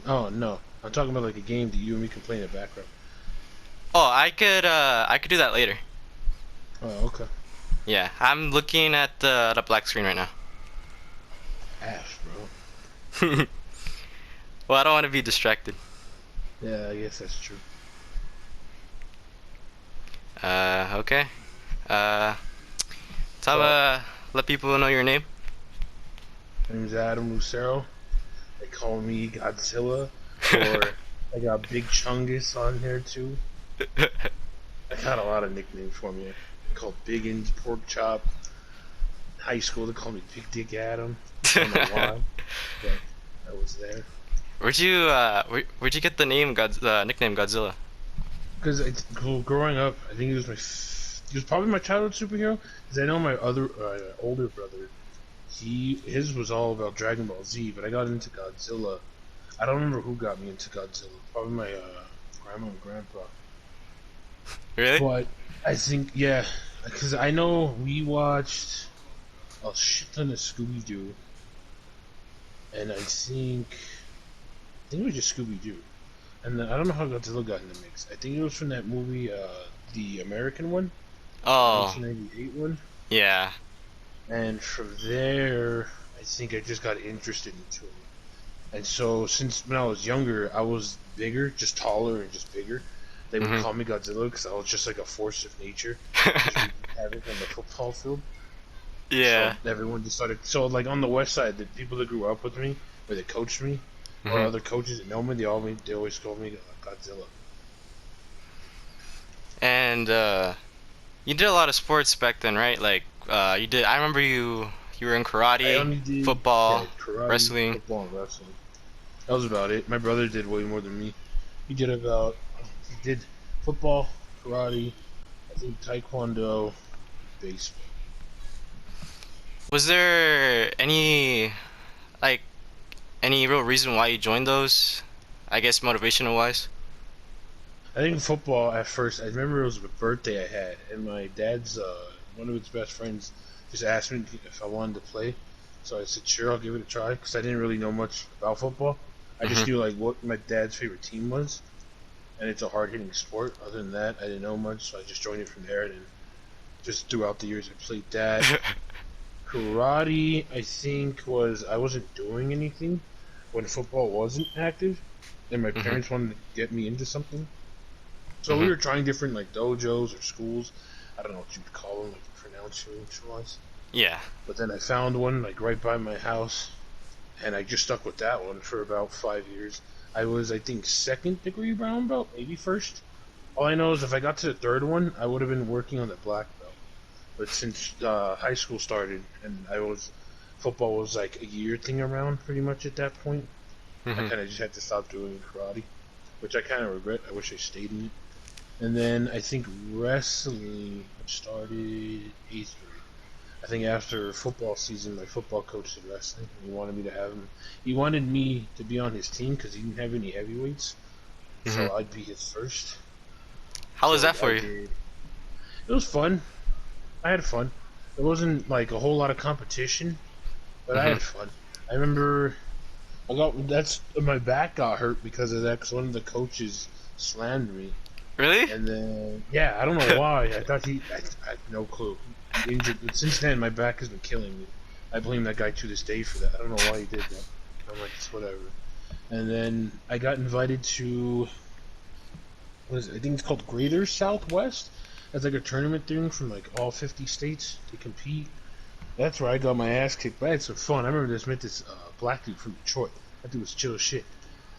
Oh no, I'm talking about like a game that you and me can play in the background. Oh, I could do that later. Oh, okay. Yeah, I'm looking at the black screen right now. Ash, bro. Well, I don't want to be distracted. Yeah, I guess that's true. Okay. Uh, tell Well, let people know your name. my name's Adam Lucero. They call me Godzilla, or I got Big Chungus on here too. I got a lot of nicknames for me. Called Biggins, Pork Chop. In high school, they called me Big Dick Adam. I don't know why, but I was there. Where'd you get the name nickname Godzilla? Because growing up, I think he was probably my childhood superhero. Because I know my other older brother, his was all about Dragon Ball Z, but I got into Godzilla. I don't remember who got me into Godzilla. Probably my grandma and grandpa. Really? But I think yeah, because I know we watched a shit ton of Scooby Doo, and I think it was just Scooby Doo. And then, I don't know how Godzilla got in the mix. I think it was from that movie, the American one, the Oh, 1998 one. yeah. And from there, I think I just got interested into it. And so, since when I was younger, I was bigger, just taller and just bigger. They would Mhm. call me Godzilla because I was just like a force of nature, just wreaking havoc on the football field. Yeah. So everyone just started. So like on the west side, the people that grew up with me, or that coached me, or Mhm. other coaches that know me, they always called me Godzilla. And you did a lot of sports back then, right? Like you did. I remember you were in I karate, only did football, karate, wrestling. football, and wrestling. That was about it. My brother did way more than me. He did football, karate, I think taekwondo, baseball. Was there like any real reason why you joined those? I guess motivational wise. I think football at first. I remember it was a birthday I had, and my dad's one of his best friends just asked me if I wanted to play. So I said, sure, I'll give it a try because I didn't really know much about football. I just Mhm. knew like what my dad's favorite team was, and it's a hard hitting sport. Other than that, I didn't know much, so I just joined it from there. And just throughout the years, I played that. Karate, I think I wasn't doing anything when football wasn't active, and my Mhm. parents wanted to get me into something. So we Mhm. were trying different like dojos or schools. I don't know what you'd call them, like pronunciation wise. Yeah. But then I found one like right by my house, and I just stuck with that one for about 5 years. I was, I think, second degree brown belt, maybe first. All I know is if I got to the third one, I would have been working on the black belt. But since high school started and football was like a year thing around pretty much at that point, I Mhm. kind of just had to stop doing karate, which I kind of regret. I wish I stayed in it. And then I think wrestling started eighth grade. I think after football season, my football coach did wrestling, and he wanted me to have him. He wanted me to be on his team because he didn't have any heavyweights, Mhm. so I'd be his first. How was So that I for you? did. It was fun. I had fun. There wasn't like a whole lot of competition, but I Mhm. had fun. I remember that's my back got hurt because of that. Because one of the coaches slammed me, Really? and then yeah, I don't know why. I had no clue. He injured. But since then, my back has been killing me. I blame that guy to this day for that. I don't know why he did that. I'm like, it's whatever. And then I got invited to what is it? I think it's called Greater Southwest. That's like a tournament thing from like all 50 states to compete. That's where I got my ass kicked. But I had some fun. I remember met this black dude from Detroit. That dude was chill as shit.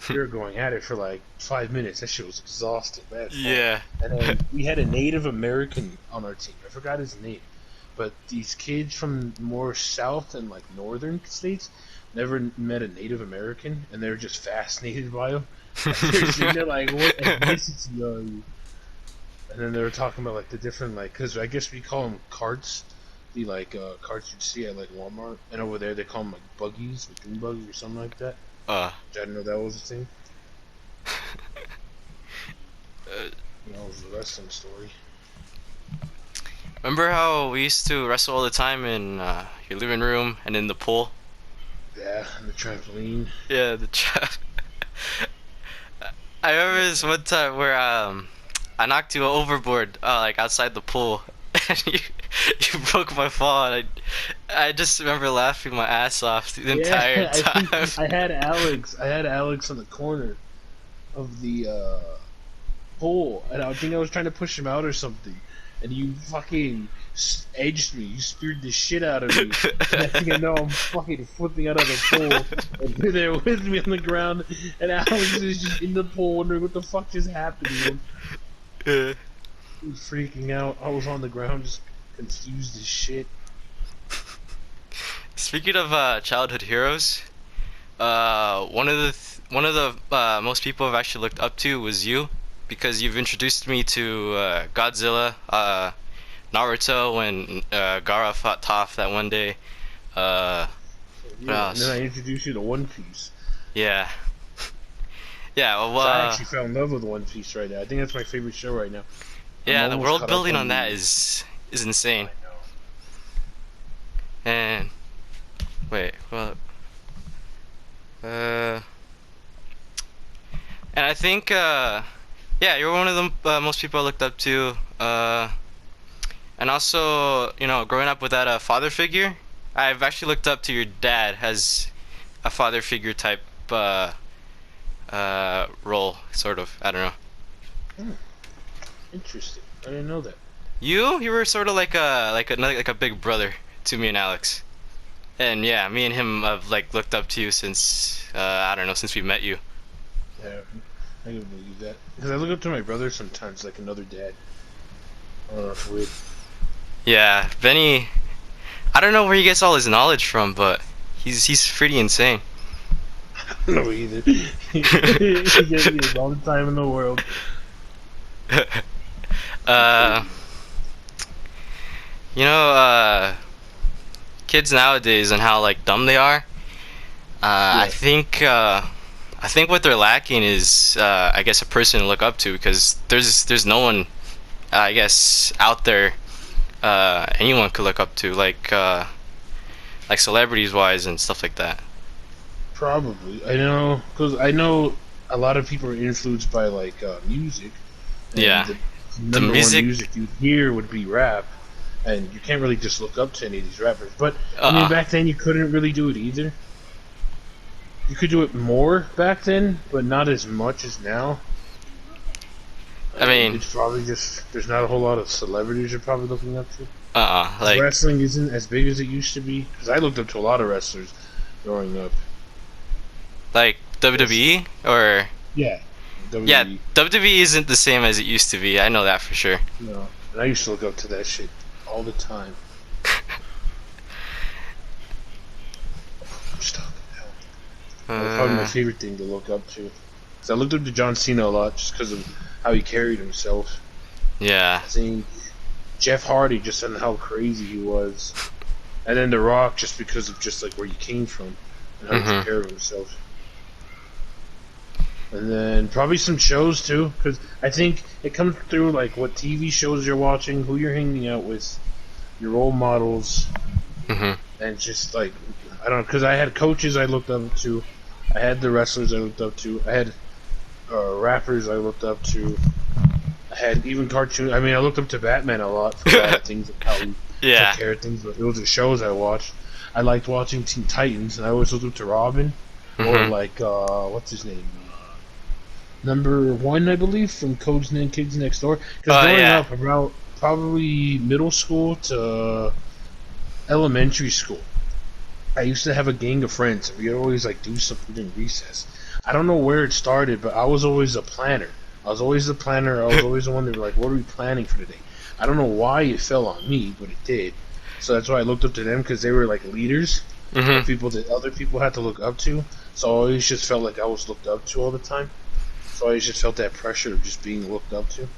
We were going at it for like 5 minutes. That shit was exhausting. But I had fun. Yeah. And then we had a Native American on our team. I forgot his name. But these kids from more south and like northern states never met a Native American, and they were just fascinated by him. They're sitting there like, "What ethnicity are you?" And then they were talking about like the different like, because I guess we call them carts, the like carts you'd see at like Walmart, and over there they call them like buggies or dune buggies or something like that. uh, Which I didn't know that was a thing. uh, And that was the wrestling story. remember how we used to wrestle all the time in your living room and in the pool? Yeah, and the trampoline. Yeah, the chat. I remember this one time where I knocked you overboard like outside the pool, and you broke my fall, and I just remember laughing my ass off the Yeah, entire I think time. I had Alex. I had Alex on the corner of the hole, and I think I was trying to push him out or something, and you fucking edged me. You speared the shit out of me. And I think I know I'm fucking flipping out of the pool, and you're there with me on the ground, and Alex is just in the pool wondering what the fuck just happened to him. Yeah. He was freaking out. I was on the ground just confused as shit. Speaking of childhood heroes, one of the most people I've actually looked up to was you, because you've introduced me to Godzilla, Naruto, when Gaara fought Toph that one day. Uh, what Yeah, and then else? I introduced you to One Piece. Yeah, yeah. Well, So I actually fell in love with One Piece right now. I think that's my favorite show right now. I'm yeah. The almost world caught up building on on that the. is insane. I know. And wait, well, uh, and I think yeah, you're one of the most people I looked up to. And also, you know, growing up with that father figure, I've actually looked up to your dad as a father figure type role, sort of. I don't know. Hmm, interesting. I didn't know that. You were sort of like a big brother to me and Alex. And yeah, me and him have like looked up to you since I don't know, since we met you. Yeah, I can believe that. Because I look up to my brother sometimes, like another dad. I don't know, it's weird. Yeah, Benny. I don't know where he gets all his knowledge from, but he's pretty insane. I don't know either. He gets all the time in the world. uh, you know, kids nowadays and how like dumb they are. Yeah, I think what they're lacking is I guess a person to look up to, because there's no one I guess out there anyone could look up to, like celebrities wise and stuff like that. probably. I know, because I know a lot of people are influenced by like music, and Yeah, the the number one music. music you'd hear would be rap, and you can't really just look up to any of these rappers. But I mean, Uh, back then you couldn't really do it either. You could do it more back then, but not as much as now. I mean, It's probably just there's not a whole lot of celebrities you're probably looking up to. Because like wrestling isn't as big as it used to be. Because I looked up to a lot of wrestlers growing up. like Yes. WWE or Yeah, yeah, WWE. WWE isn't the same as it used to be. I know that for sure. No, and I used to look up to that shit all the time. I'm stuck. Hell. That was probably my Uh, favorite thing to look up to. Because I looked up to John Cena a lot just because of how he carried himself. yeah. I think Jeff Hardy just on how crazy he was, and then The Rock just because of just like where he came from and how he Mhm. took care of himself. And then probably some shows too, because I think it comes through like what TV shows you're watching, who you're hanging out with, your role models, Mhm. and just like I don't know, because I had coaches I looked up to, I had the wrestlers I looked up to, I had rappers I looked up to, I had even cartoon. I mean, I looked up to Batman a lot for a lot of things, like how he took Yeah. care of things. But those are shows I watched. I liked watching Teen Titans, and I always looked up to Robin, or Mhm. like what's his name, number one, I believe, from Codes and Kids Next Door. Because Oh growing yeah. up, about probably middle school to elementary school, I used to have a gang of friends. We would always like do something during recess. I don't know where it started, but I was always a planner. I was always the planner. I was always the one that were like, "What are we planning for today?" I don't know why it fell on me, but it did. So that's why I looked up to them because they were like leaders of Mhm. people that other people had to look up to. So I always just felt like I was looked up to all the time. So I always just felt that pressure of just being looked up to. And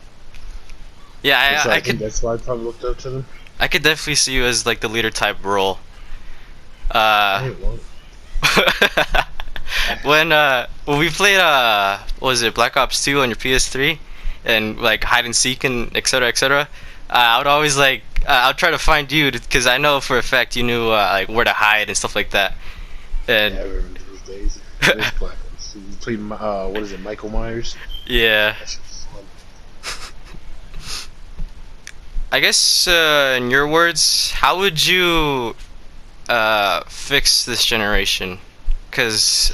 Yeah, so I think that's why I probably looked up to them. I could definitely see you as like the leader type role. I Uh, didn't want when we played what was it, Black Ops 2 on your PS3, and like hide and seek and etc etc. I would always like I would try to find you because I know for a fact you knew like where to hide and stuff like that. Yeah, And I remember those days. Those Black Ops. He played what is it, Michael Myers? Yeah. That shit's fun. I guess in your words, how would you fix this generation? Because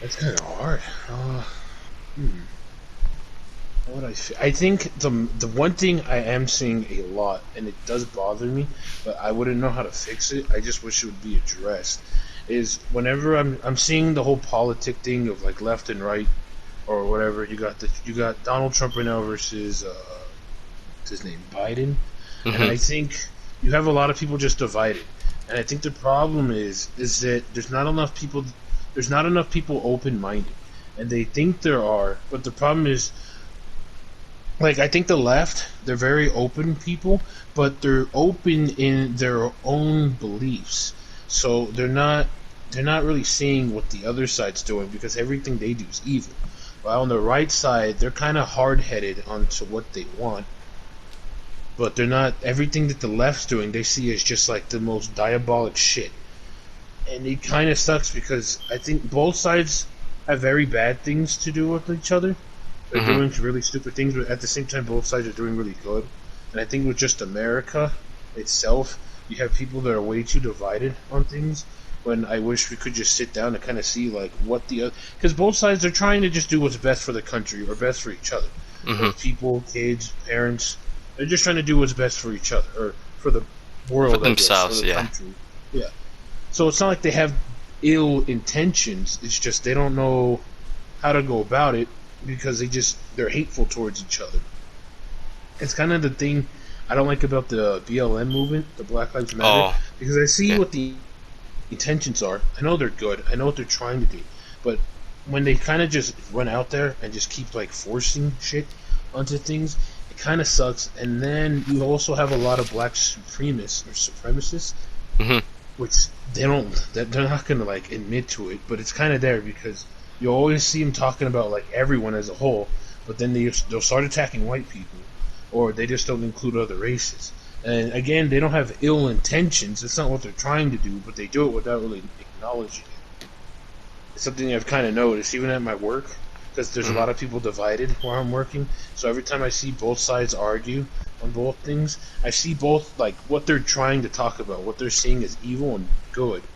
That's kind of hard. Hmm. What I think the one thing I am seeing a lot, and it does bother me, but I wouldn't know how to fix it. I just wish it would be addressed. Is whenever I'm seeing the whole politic thing of like left and right or whatever. You got Donald Trump right now versus what's his name, Biden, and hmm I think you have a lot of people just divided. And I think the problem is that there's not enough people open minded, and they think there are, but the problem is, like, I think the left, they're very open people, but they're open in their own beliefs. So they're not really seeing what the other side's doing because everything they do is evil. While on the right side, they're kind of hard headed onto what they want, but they're not. Everything that the left's doing, they see as just like the most diabolic shit. And it kind of sucks because I think both sides have very bad things to do with each other. They're hmm doing really stupid things, but at the same time, both sides are doing really good. And I think with just America itself, you have people that are way too divided on things. When I wish we could just sit down and kind of see like what the other, because both sides are trying to just do what's best for the country or best for each other. hmm Both people, kids, parents, they're just trying to do what's best for each other or for the For world, I guess, or themselves, the yeah. country. Yeah. So it's not like they have ill intentions. It's just they don't know how to go about it because they're hateful towards each other. It's kind of the thing I don't like about the BLM movement, the Black Lives Matter, Oh, because I see yeah. what the intentions are. I know they're good. I know what they're trying to do, but when they kind of just run out there and just keep like forcing shit onto things, it kind of sucks. And then you also have a lot of black supremacists, hmm which they're not gonna like admit to it, but it's kind of there because you always see them talking about like everyone as a whole, but then they'll start attacking white people, or they just don't include other races. And again, they don't have ill intentions. It's not what they're trying to do, but they do it without really acknowledging it. It's something I've kind of noticed, even at my work, because there's a hmm lot of people divided where I'm working. So every time I see both sides argue on both things, I see both like what they're trying to talk about, what they're seeing as evil and good.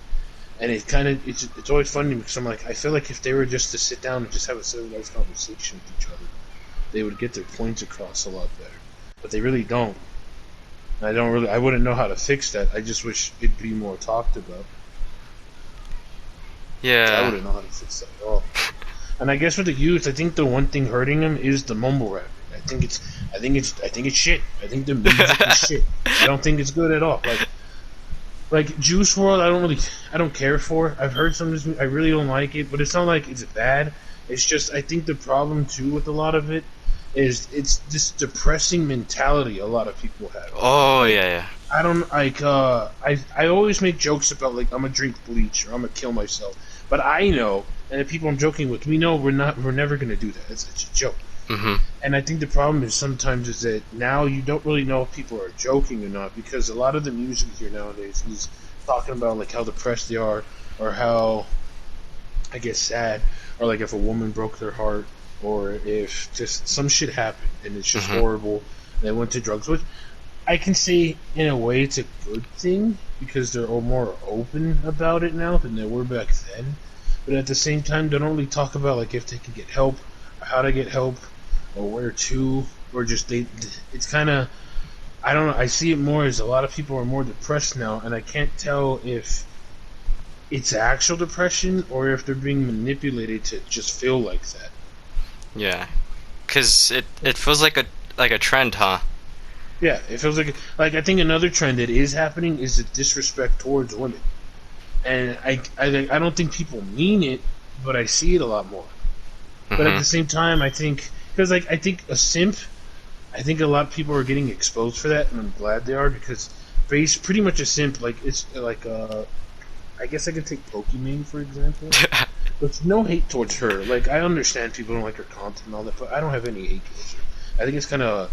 And it's always funny because I'm like, I feel like if they were just to sit down and just have a civilized conversation with each other, they would get their points across a lot better. But they really don't. I wouldn't know how to fix that. I just wish it'd be more talked about. I Yeah. wouldn't know how to fix that at all. And I guess with the youth, I think the one thing hurting them is the mumble rap. I think it's shit. I think the music is shit. I don't think it's good at all. Like Juice World, I don't care for. I've heard some of this. I really don't like it, but it's not like it's bad. It's just I think the problem too with a lot of it is it's this depressing mentality a lot of people have. Oh, Like yeah, yeah. I don't like I always make jokes about like I'm gonna drink bleach or I'm gonna kill myself, but I know, and the people I'm joking with, we know we're never gonna do that. It's a joke. hmm And I think the problem is sometimes is that now you don't really know if people are joking or not because a lot of the music here nowadays is talking about like how depressed they are or how I guess sad or like if a woman broke their heart or if just some shit happened and it's just hmm horrible. They went to drugs, which I can say in a way it's a good thing because they're all more open about it now than they were back then. But at the same time, they don't really talk about like if they can get help or how to get help or where to or just they. It's kind of I don't know. I see it more as a lot of people are more depressed now, and I can't tell if it's actual depression or if they're being manipulated to just feel like that. Yeah. Cause it feels like a trend, huh? Yeah, it feels like I think another trend that is happening is the disrespect towards women, and I don't think people mean it, but I see it a lot more. But at hmm the same time, I think because like I think a simp, I think a lot of people are getting exposed for that, and I'm glad they are because pretty much a simp like it's like I guess I could take Pokimane for example. But no hate towards her. Like I understand people don't like her content and all that, but I don't have any hate towards her. I think it's kind of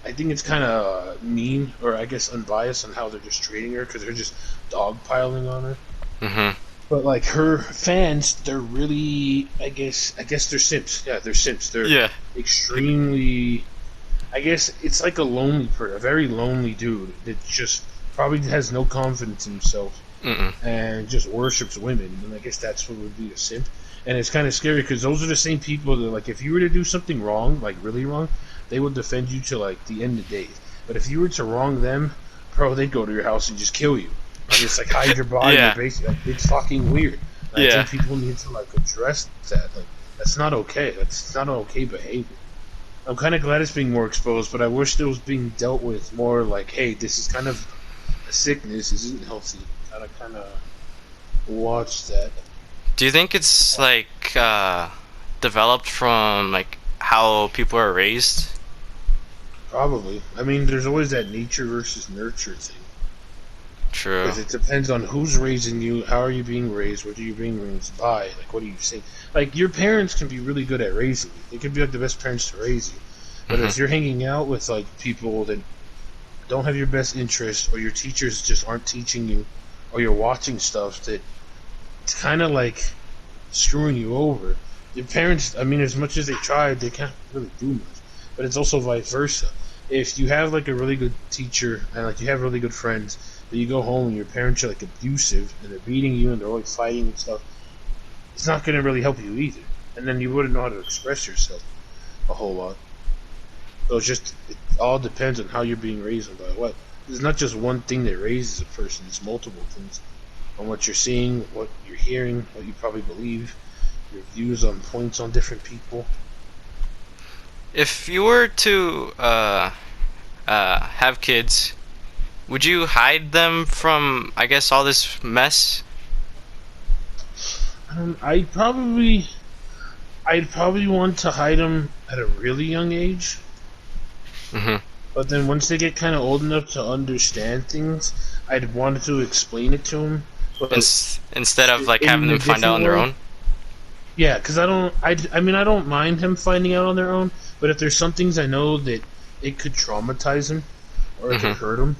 I think it's kind of mean, or I guess unbiased on how they're just treating her because they're just dogpiling on her. hmm But like her fans, they're really, I guess they're simps. Yeah, they're simps. They're Yeah. extremely. I guess it's like a lonely person, a very lonely dude that just probably has no confidence in himself Mm-mm. and just worships women. And I guess that's what would be a simp. And it's kind of scary because those are the same people that, like, if you were to do something wrong, like really wrong, they would defend you to like the end of days. But if you were to wrong them, bro, they'd go to your house and just kill you. Like, it's like hide your body. Yeah. Basically, like, it's fucking weird. And I Yeah. think people need to like address that. Like, that's not okay. That's not okay behavior. I'm kind of glad it's being more exposed, but I wish it was being dealt with more like, hey, this is kind of a sickness. This isn't healthy. Gotta kind of watch that. Do you think it's like developed from like how people are raised? Probably. I mean, there's always that nature versus nurture thing. True. Because it depends on who's raising you, how are you being raised, what are you being raised by, like what are you saying? Like your parents can be really good at raising you. They can be like the best parents to raise you. But if you're hanging out with like people that don't have your best interests, or your teachers just aren't teaching you, or you're watching stuff that it's kind of like screwing you over. Your parents, I mean, as much as they tried, they can't really do much. But it's also vice versa. If you have like a really good teacher and like you have really good friends, but you go home and your parents are like abusive and they're beating you and they're always fighting and stuff, it's not going to really help you either. And then you wouldn't know how to express yourself a whole lot. So it all depends on how you're being raised and by what. There's not just one thing that raises a person, it's multiple things. On what you're seeing, what you're hearing, what you probably believe, your views on points on different people. If you were to have kids, would you hide them from, I guess, all this mess? I'd probably want to hide them at a really young age. Mm-hmm. But then once they get kind of old enough to understand things, I'd want to explain it to them. But Instead of like in having a them find out on different their way. own. Yeah, because I mean, I don't mind him finding out on their own. But if there's some things I know that it could traumatize him or it could hurt him,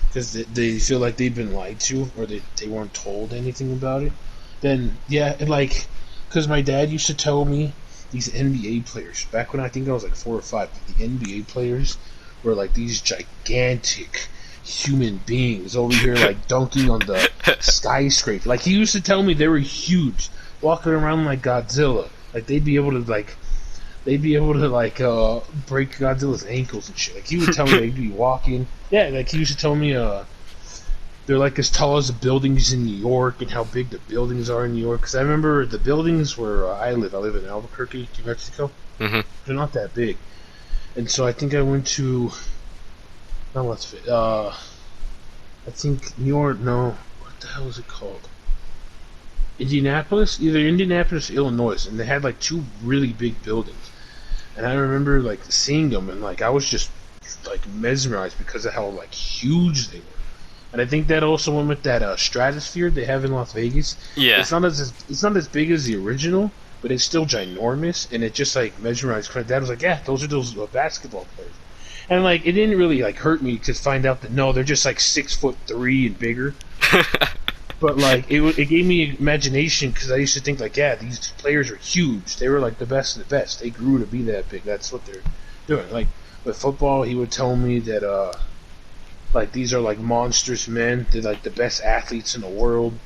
because they feel like they've been lied to or they weren't told anything about it, then yeah, like, because my dad used to tell me these NBA players back when I think I was like 4 or 5. The NBA players were like these gigantic human beings over here like dunking on the skyscraper. Like he used to tell me they were huge, walking around like Godzilla. Like they'd be able to break Godzilla's ankles and shit. Like he would tell me they'd be walking. Yeah, like he used to tell me they're like as tall as the buildings in New York and how big the buildings are in New York. Because I remember the buildings where I live in Albuquerque, New Mexico. Mm-hmm. They're not that big. And so I think I went to I think New York. No, what the hell is it called? Indianapolis, either Indianapolis or Illinois, and they had like 2 really big buildings. And I remember like seeing them, and like I was just like mesmerized because of how like huge they were. And I think that also went with that stratosphere they have in Las Vegas. Yeah. It's not as big as the original, but it's still ginormous, and it just like mesmerized. My dad was like, "Yeah, those are those basketball players." And like it didn't really like hurt me to find out that no, they're just like 6'3" and bigger. But like it gave me imagination because I used to think like, yeah, these players are huge. They were like the best of the best. They grew to be that big. That's what they're doing. Like with football, he would tell me that like these are like monstrous men. They're like the best athletes in the world,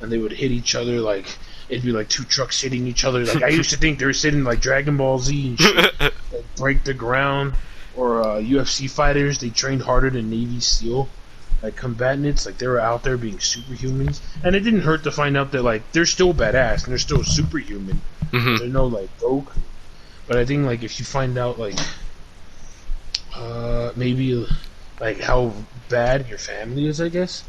and they would hit each other like it'd be like 2 trucks hitting each other. Like I used to think they were sitting like Dragon Ball Z and shit, like, break the ground. Or UFC fighters, they trained harder than Navy SEAL. Like combatants, like they were out there being superhumans, and it didn't hurt to find out that like they're still badass and they're still superhuman. Mm-hmm. They're no like Goku. But I think like if you find out like maybe like how bad your family is, I guess,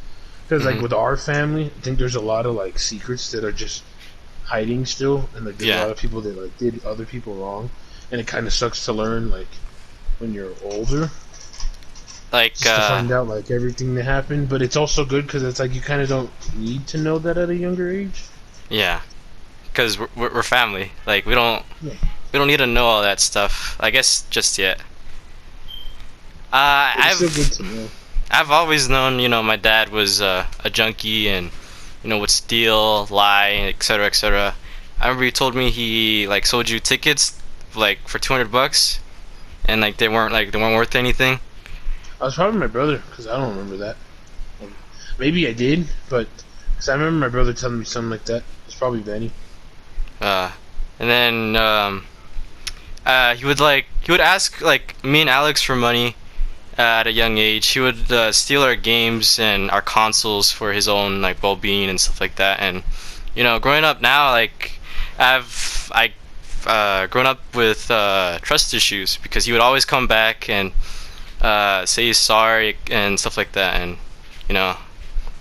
because like with our family, I think there's a lot of like secrets that are just hiding still, and like there's a lot of people that like did other people wrong, and it kind of sucks to learn like when you're older. Like Just to find out like everything that happened, but it's also good because it's like you kind of don't need to know that at a younger age. yeah, because we're family. Like we don't Yeah. need to know all that stuff. I guess just yet. It's still good to know. I've always known, my dad was a junkie and would steal, lie, etc., etc. I remember he told me he like sold you tickets like for $200, and like they weren't worth anything. I was probably my brother because I don't remember that. Maybe I did, but because I remember my brother telling me something like that. It's probably Benny. And then he would ask like me and Alex for money at a young age. He would steal our games and our consoles for his own like well-being and stuff like that. And growing up now, like I grown up with trust issues because he would always come back and say he's sorry and stuff like that. And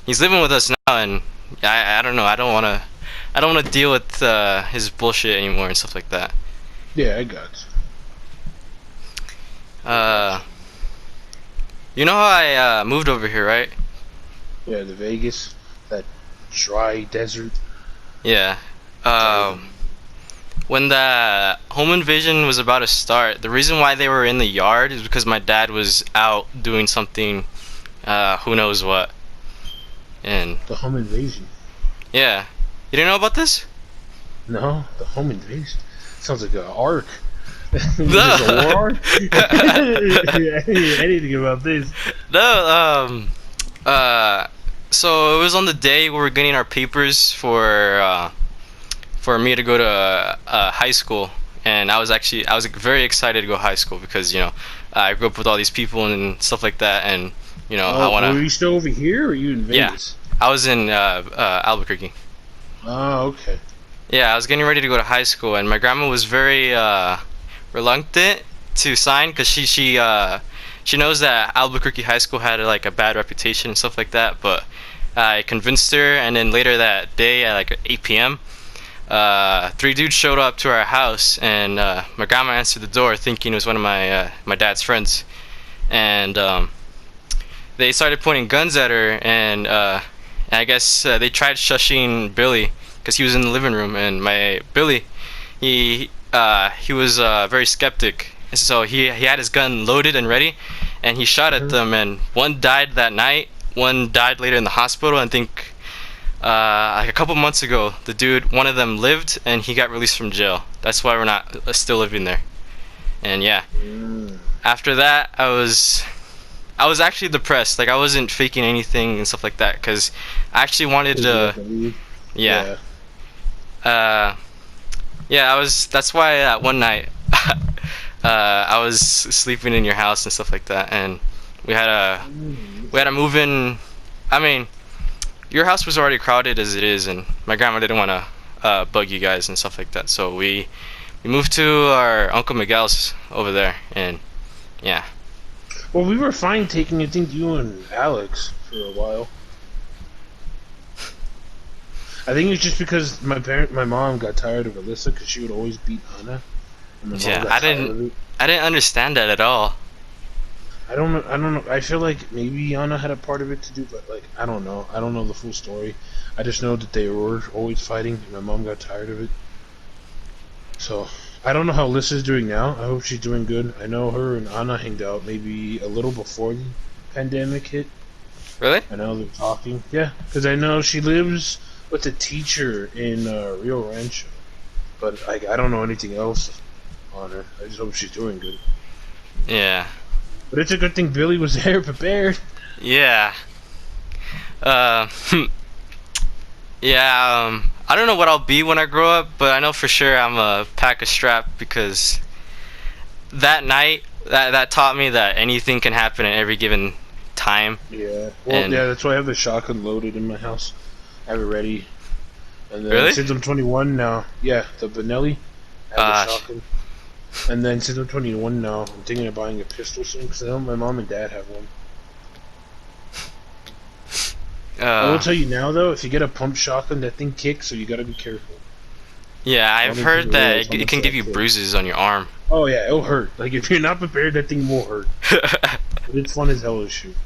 he's living with us now, and I don't know. I don't wanna deal with his bullshit anymore and stuff like that. Yeah, I got You know how I moved over here, right? you. Yeah, the Vegas, that dry desert. Yeah. When the home invasion was about to start, the reason why they were in the yard is because my dad was out doing something, who knows what. And The home invasion. yeah, you didn't know about this? No, the home invasion. Sounds like an arc. There's No. a war arc? I didn't hear anything about this. No. So it was on the day we were getting our papers for me to go to high school, and I was very excited to go to high school because I grew up with all these people and stuff like that, and I want Were to. you still over here or were you in Yeah. Vegas? I was in Albuquerque. Oh, okay. Yeah, I was getting ready to go to high school, and my grandma was very reluctant to sign because she knows that Albuquerque High School had like a bad reputation and stuff like that. But I convinced her, and then later that day at like 8 p.m., three dudes showed up to our house, and my grandma answered the door thinking it was one of my dad's friends, and they started pointing guns at her, and I guess they tried shushing Billy because he was in the living room, and my Billy, he was very skeptic, so he had his gun loaded and ready, and he shot at them, and one died that night, one died later in the hospital. I think like a couple months ago, one of them lived, and he got released from jail. That's why we're not still living there. And yeah, after that, I was actually depressed. Like I wasn't faking anything and stuff like that because I actually wanted to. Yeah. Yeah, that's why one night I was sleeping in your house and stuff like that, and we had a move in. I mean, your house was already crowded as it is, and my grandma didn't want to bug you guys and stuff like that, so we moved to our Uncle Miguel's over there, and yeah. Well, we were fine taking, I think, you and Alex for a while. I think it's just because my mom got tired of Alyssa because she would always beat Anna. And my mom Yeah, got I tired of didn't it. understand that at all. I don't know. I feel like maybe Anna had a part of it to do, but like I don't know. I don't know the full story. I just know that they were always fighting, and my mom got tired of it. So I don't know how Alyssa's doing now. I hope she's doing good. I know her and Anna hanged out maybe a little before the pandemic hit. Really? I know they're talking. Yeah, because I know she lives with a teacher in Rio Rancho, but I don't know anything else on her. I just hope she's doing good. Yeah. But it's a good thing Billy was there prepared. Yeah. Uh, yeah, I don't know what I'll be when I grow up, but I know for sure I'm a pack a strap because that night, that taught me that anything can happen at every given time. Yeah. Well, And- yeah, that's why I have the shotgun loaded in my house. I have it ready. And then Really? since I'm 21 now, yeah, the Benelli, I have the Gosh. shotgun. And then since I'm 21 now, I'm thinking of buying a pistol soon because I know my mom and dad have one. I will tell you now though, if you get a pump shotgun, that thing kicks, so you gotta be careful. Yeah, I've Only heard people that realize how it much can that give you kicks. bruises on your arm. Oh yeah, it'll hurt. Like if you're not prepared, that thing will hurt. But it's fun as hell to shoot.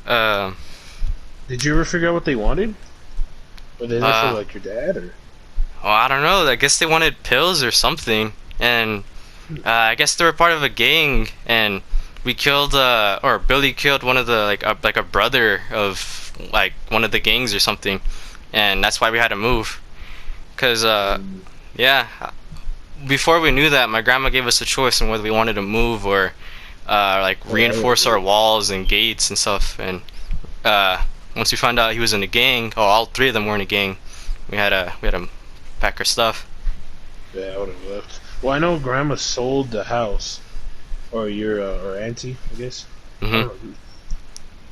Um, Did you ever figure out what they wanted? Were they there Uh, for like your dad or? well, I don't know. I guess they wanted pills or something, and I guess they were part of a gang, and we killed, or Billy killed one of the like a brother of like one of the gangs or something, and that's why we had to move. Cause yeah, before we knew that, my grandma gave us a choice on whether we wanted to move or like reinforce our walls and gates and stuff. And once we found out he was in a gang, oh, all three of them were in a gang, we had to pack our stuff. Yeah, I would have left. Well, I know Grandma sold the house, or your or auntie, I guess. I Hmm. don't know.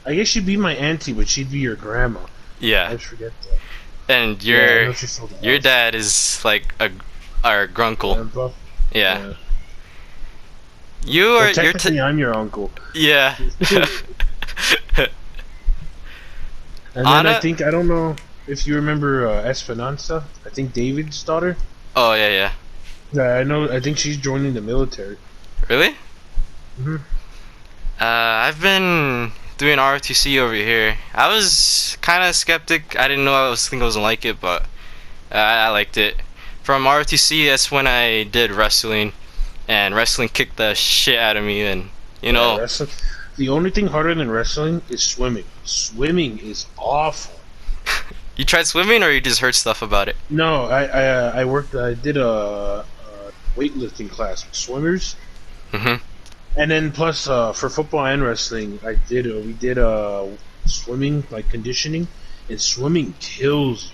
I guess she'd be my auntie, but she'd be your grandma. I Yeah, always forget that. and Yeah, I your know she sold the your house. dad is like our grunkle. Grandpa. Yeah, Yeah. you Well, are technically, I'm your uncle. yeah. And then Anna. I don't know if you remember Esperanza. I think David's daughter. Oh yeah, yeah. Yeah, I know. I think she's joining the military. Really? Hmm. I've been doing ROTC over here. I was kind of skeptic. I didn't know I was gonna like it, but I liked it. From ROTC, that's when I did wrestling, and wrestling kicked the shit out of me. And you Yeah, know, wrestling. The only thing harder than wrestling is swimming. Swimming is awful. you tried swimming, or you just heard stuff about it. No, I worked. I did a weightlifting class with swimmers, Mhm. and then plus for football and wrestling, we did swimming like conditioning, and swimming kills you.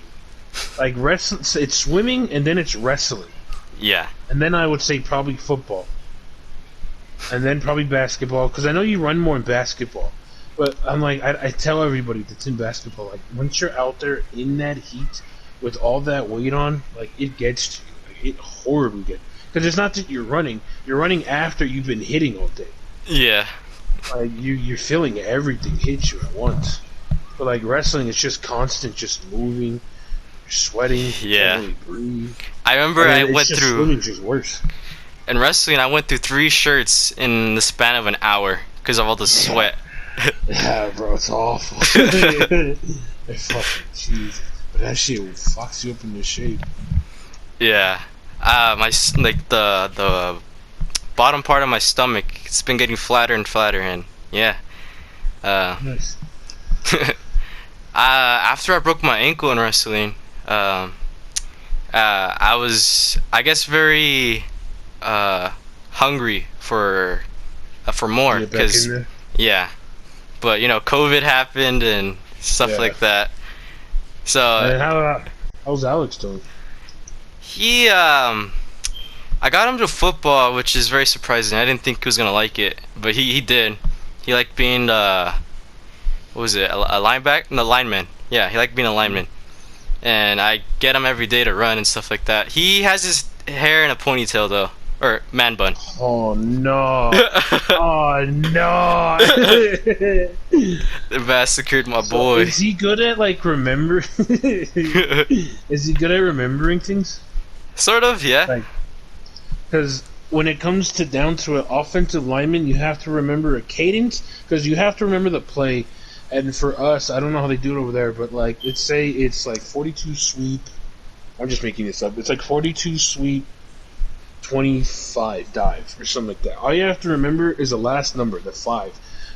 Like wrestling, it's swimming and then it's wrestling, Yeah. and then I would say probably football, and then probably basketball because I know you run more in basketball. But I'm like, I tell everybody that's in basketball, like once you're out there in that heat with all that weight on, like it gets to you, like, it horribly gets. Because it's not that you're running after you've been hitting all day. Yeah. Like you're feeling everything hit you at once. But like wrestling, it's just constant, just moving. You're sweating. You Yeah. can't really breathe. I remember And then I it's went just through swimming's just worse. in wrestling. I went through 3 shirts in the span of an hour because of all the sweat. Yeah, bro, it's awful. It fucking Jesus. But that shit fucks you up in your shape. Yeah. Like the bottom part of my stomach, it's been getting flatter and flatter, and yeah. Nice. After I broke my ankle in wrestling, I was, I guess, very hungry for more, Get back because in there. yeah. But you know, COVID happened and stuff Yeah. like that. So And how's Alex doing? he I got him to football, which is very surprising. I didn't think he was gonna like it, but he did. He liked being what was it, a linebacker? No, lineman. Yeah, he liked being a lineman. And I get him every day to run and stuff like that. He has his hair in a ponytail though, or man bun. Oh no! Oh no! They massacred my boy. Is he good at like remember? Is he good at remembering things? Sort of, yeah. Like, because when it comes down to an offensive lineman, you have to remember a cadence because you have to remember the play. And for us, I don't know how they do it over there, but like, let's say it's like 42 sweep. I'm just making this up. It's like 42 sweep, 25 dive or something like that. All you have to remember is the last number, the 5.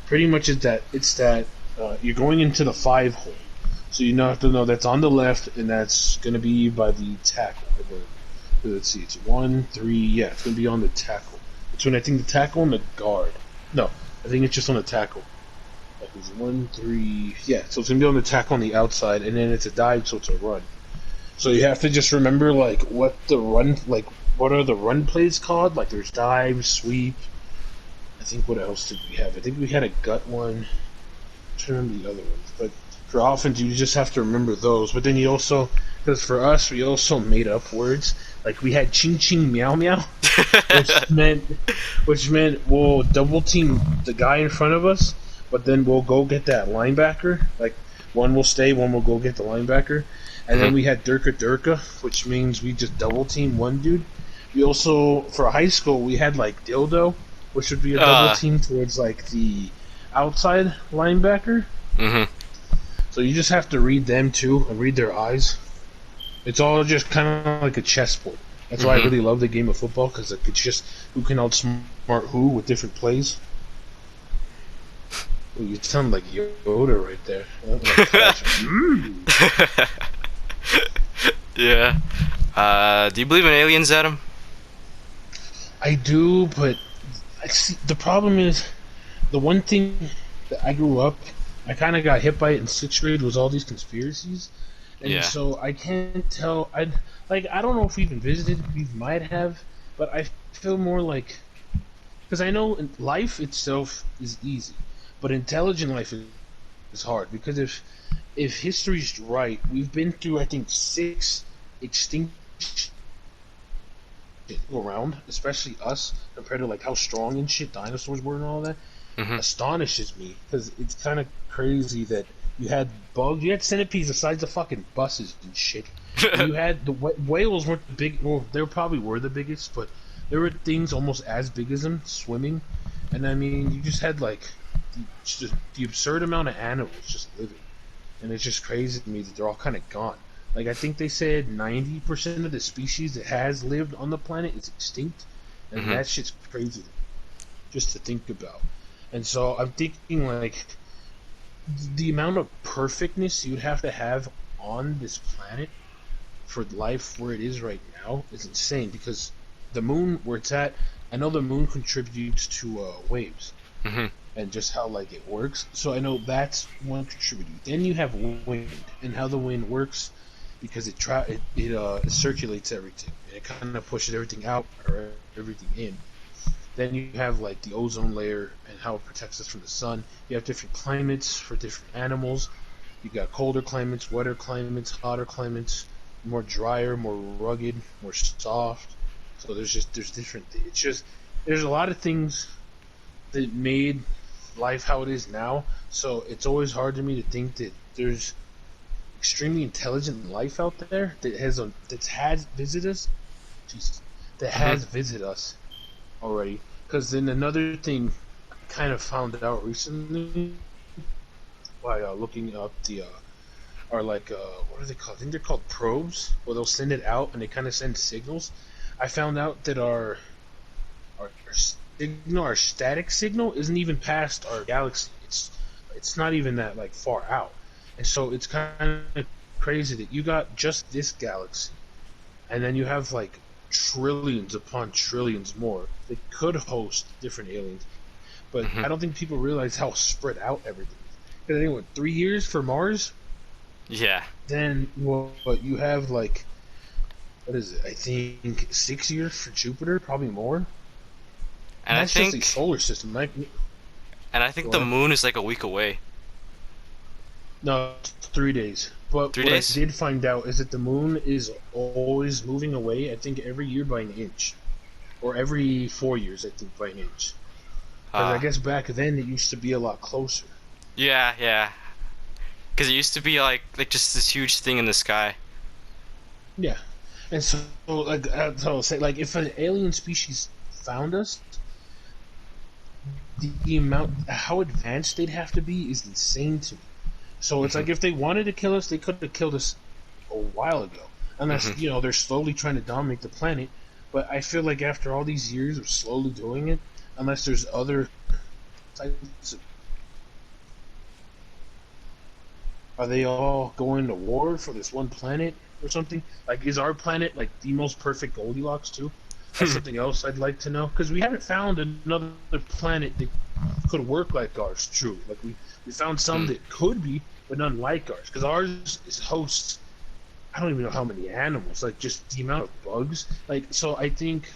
Pretty much is that it's that you're going into the 5 hole, so you have to know that's on the left, and that's going to be by the tackle. Let's see, it's 1, 3. Yeah, it's going to be on the tackle. Between I think the tackle and the guard. No, I think it's just on the tackle. Like it's 1, 3. Yeah, so it's going to be on the tackle on the outside, and then it's a dive, so it's a run. So you have to just remember like what are the run plays called? Like there's dive, sweep. I think what else did we have? I think we had a gut one. I'm trying to remember the other ones. But for offense, you just have to remember those. But then you also, because for us, we also made up words. Like we had ching ching meow meow, which meant we'll double team the guy in front of us, but then we'll go get that linebacker. Like one will stay, one will go get the linebacker. And then we had Durka Durka, which means we just double team one dude. We also, for high school, we had like Dildo, which would be a double team towards like the outside linebacker. Mhm. So you just have to read them too and read their eyes. It's all just kind of like a chessboard. That's why I really love the game of football, because it's just who can outsmart who with different plays. Ooh, you sound like Yoda right there. Mm. Yeah. Do you believe in aliens, Adam? I do, but I see, the problem is the one thing that I grew up, I kind of got hit by it in sixth grade was all these conspiracies, and Yeah. so I can't tell. I don't know if we even visited. We might have, but I feel more like because I know life itself is easy, but intelligent life is hard because if history's right, we've been through I think six extinctions around, especially us compared to like how strong and shit dinosaurs were and all that. Mhm. Astonishes me because it's kind of crazy that you had bugs, you had centipedes the size of fucking buses and shit, and you had the whales weren't the big. Well, they probably were the biggest, but there were things almost as big as them swimming, and I mean, you just had like just the absurd amount of animals just living, and it's just crazy to me that they're all kind of gone. Like I think they said 90% of the species that has lived on the planet is extinct, and Mhm. that shit's crazy just to think about. And so I'm thinking like the amount of perfectness you'd have to have on this planet for life where it is right now is insane because the moon where it's at, I know the moon contributes to waves Mhm. and just how like it works. So I know that's one contributor. Then you have wind and how the wind works because it circulates everything and it kind of pushes everything out or everything in. Then you have like the ozone layer and how it protects us from the sun. You have different climates for different animals. You got colder climates, wetter climates, hotter climates, more drier, more rugged, more soft. So there's different. It's just there's a lot of things that made life how it is now. So it's always hard to me to think that there's extremely intelligent life out there that has visited us. Jesus, that Mhm. has visited us already. Because then another thing I kind of found out recently by looking up the are like what are they called? I think they're called probes. Well, they'll send it out and they kind of send signals. I found out that our static signal isn't even past our galaxy. It's not even that like far out, and so it's kind of crazy that you got just this galaxy, and then you have like trillions upon trillions more that could host different aliens. But Mhm. I don't think people realize how spread out everything is. Because I think what 3 years for Mars, Yeah. then what you have like what is it? I think 6 years for Jupiter, probably more. And And I that's just a think solar system. Like, and I think go the ahead. moon is like a week away. No, it's 3 days. But Three what I days? did find out is that the moon is always moving away. I think every year by an inch, or every 4 years, I think by an inch. Because I Uh guess back then it used to be a lot closer. yeah, yeah. Because it used to be like just this huge thing in the sky. Yeah, and so like so I'll say like if an alien species found us, the amount how advanced they'd have to be is insane to me. So it's Mhm. like if they wanted to kill us, they could have killed us a while ago. Unless, Mhm. they're slowly trying to dominate the planet. But I feel like after all these years of slowly doing it, unless there's other types of. Are they all going to war for this one planet or something? Like, is our planet like the most perfect Goldilocks too? That's something else I'd like to know because we haven't found another planet that could work like ours. True, like we found some Hmm. that could be, but none like ours because ours is hosts. I don't even know how many animals. Like just the amount of bugs. Like so, I think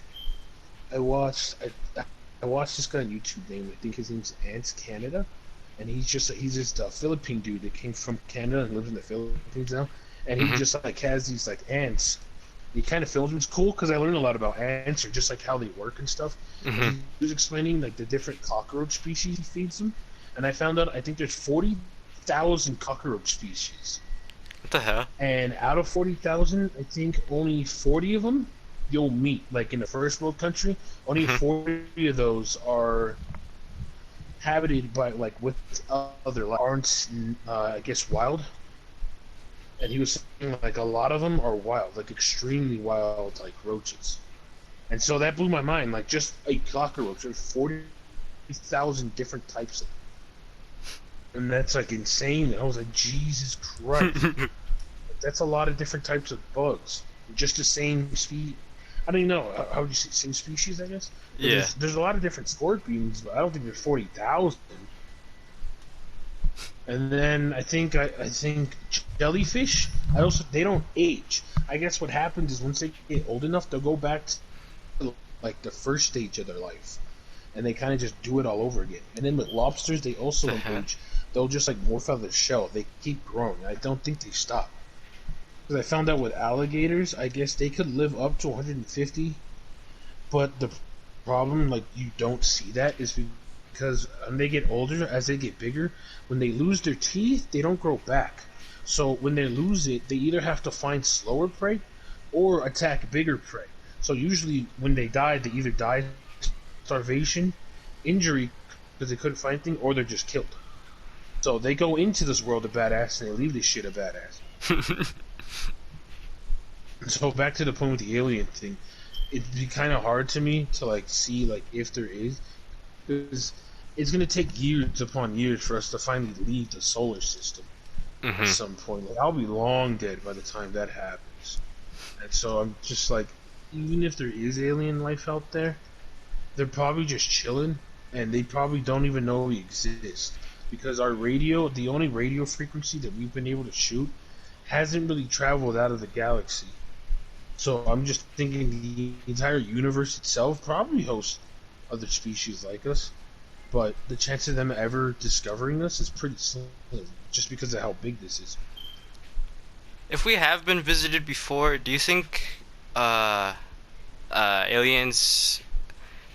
I watched I watched this guy on YouTube named I think his name's Ants Canada, and he's just a Philippine dude that came from Canada and lives in the Philippines now, and he Mhm. just like has these like ants. He kind of films them. It's cool because I learned a lot about ants or just like how they work and stuff. And Mhm. he was explaining like the different cockroach species he feeds them, and I found out I think there's 40,000 cockroach species, What the hell? and out of 40,000, I think only 40 of them you'll meet. Like in a first world country, only Mhm. 40 of those are habited by like with other like, aren't I guess wild. And he was saying like a lot of them are wild, like extremely wild, like roaches. And so that blew my mind. Like just a cockroach, there's 40,000 different types of them. and that's like insane. I was like, Jesus Christ, that's a lot of different types of bugs. Just the same speed. I don't even know how would you say same species. I guess Yeah. there's a lot of different scorpions, but I don't think there's 40,000. And then I think jellyfish. I also they don't age. I guess what happens is once they get old enough, they'll go back to like the first stage of their life, and they kind of just do it all over again. And then with lobsters, they also don't age. They'll just like morph out of their shell. They keep growing. I don't think they stop. Because I found out with alligators, I guess they could live up to 150, but the problem, like you don't see that, is because when they get older, as they get bigger, when they lose their teeth, they don't grow back. So when they lose it, they either have to find slower prey or attack bigger prey. So usually when they die, they either die starvation, injury because they couldn't find anything, or they're just killed. So they go into this world a badass and they leave this shit a badass. So back to the point with the alien thing, it'd be kind of hard to me to like see like if there is, because it's gonna take years upon years for us to finally leave the solar system at some point. Like, I'll be long dead by the time that happens, and so I'm just like, even if there is alien life out there, they're probably just chilling, and they probably don't even know we exist because our radio, the only radio frequency that we've been able to shoot, hasn't really traveled out of the galaxy. So I'm just thinking the entire universe itself probably hosts other species like us, but the chance of them ever discovering us is pretty slim, just because of how big this is. If we have been visited before, do you think uh, aliens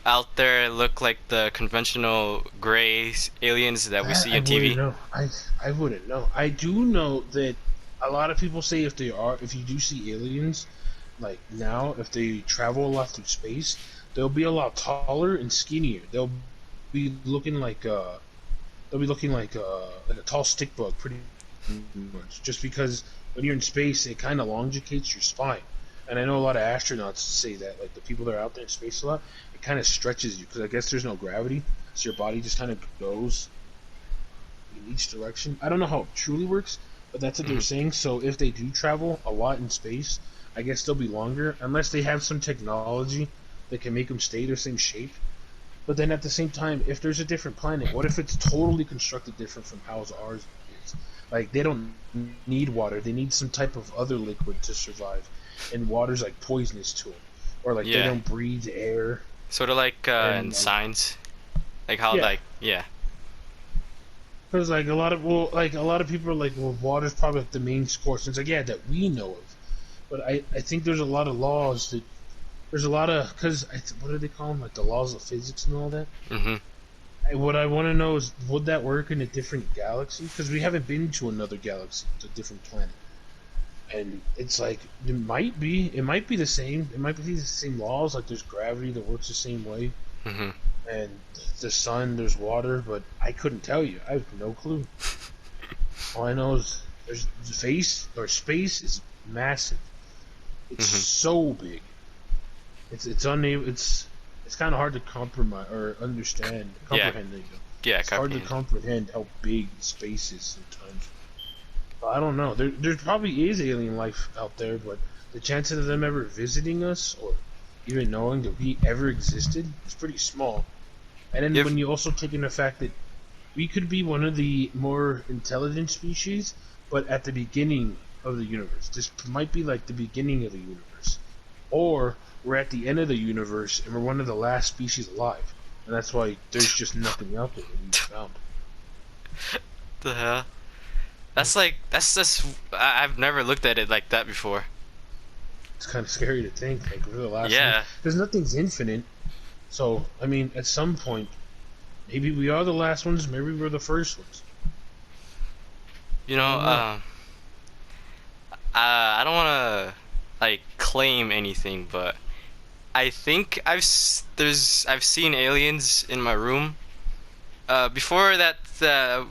out there look like the conventional gray aliens that we That see I on wouldn't TV? know. I wouldn't know. I do know that a lot of people say if you do see aliens, like now, if they travel a lot through space, they'll be a lot taller and skinnier. Be looking like uh, they'll be looking like a tall stick bug, pretty much. Just because when you're in space, it kind of elongates your spine. And I know a lot of astronauts say that, like the people that are out there in space a lot, it kind of stretches you because I guess there's no gravity, so your body just kind of goes in each direction. I don't know how it truly works, but that's what they're Hmm. saying. So if they do travel a lot in space, I guess they'll be longer, unless they have some technology that can make them stay the same shape. But then at the same time, if there's a different planet, what if it's totally constructed different from how ours is? Like they don't need water; they need some type of other liquid to survive, and water's like poisonous to them, or like they Yeah, don't breathe air. sort of like in And Signs, like how yeah, like yeah. because like a lot of people are like, well, water's probably like the main source. And it's like, yeah, that we know of. But I think there's a lot of laws that there's a lot of because what do they call them, like the laws of physics and all that. Hmm. What I want to know is would that work in a different galaxy? Because we haven't been to another galaxy, to a different planet, and it's like it might be the same. It might be the same laws. Like there's gravity that works the same way, Hmm. and the sun, there's water, but I couldn't tell you. I have no clue. All I know is there's space is massive. It's Hmm. so big. It's kind of hard to compromise or understand Yeah, comprehend. There you go. yeah, It's hard to comprehend. comprehend how big space is sometimes. But I don't know. There probably is alien life out there, but the chances of them ever visiting us or even knowing that we ever existed is pretty small. And then If when you also take in the fact that we could be one of the more intelligent species, but at the beginning of the universe. This might be like the beginning of the universe. Or we're at the end of the universe and we're one of the last species alive. And that's why there's just nothing out there that we've found. the hell, that's like that's just I've never looked at it like that before. It's kind of scary to think, like, we're the last one. Yeah, Because nothing's infinite. So, I mean, at some point, maybe we are the last ones, maybe we're the first ones. you I know, don't know. I don't want to like claim anything, but I think I've seen aliens in my room. Before that,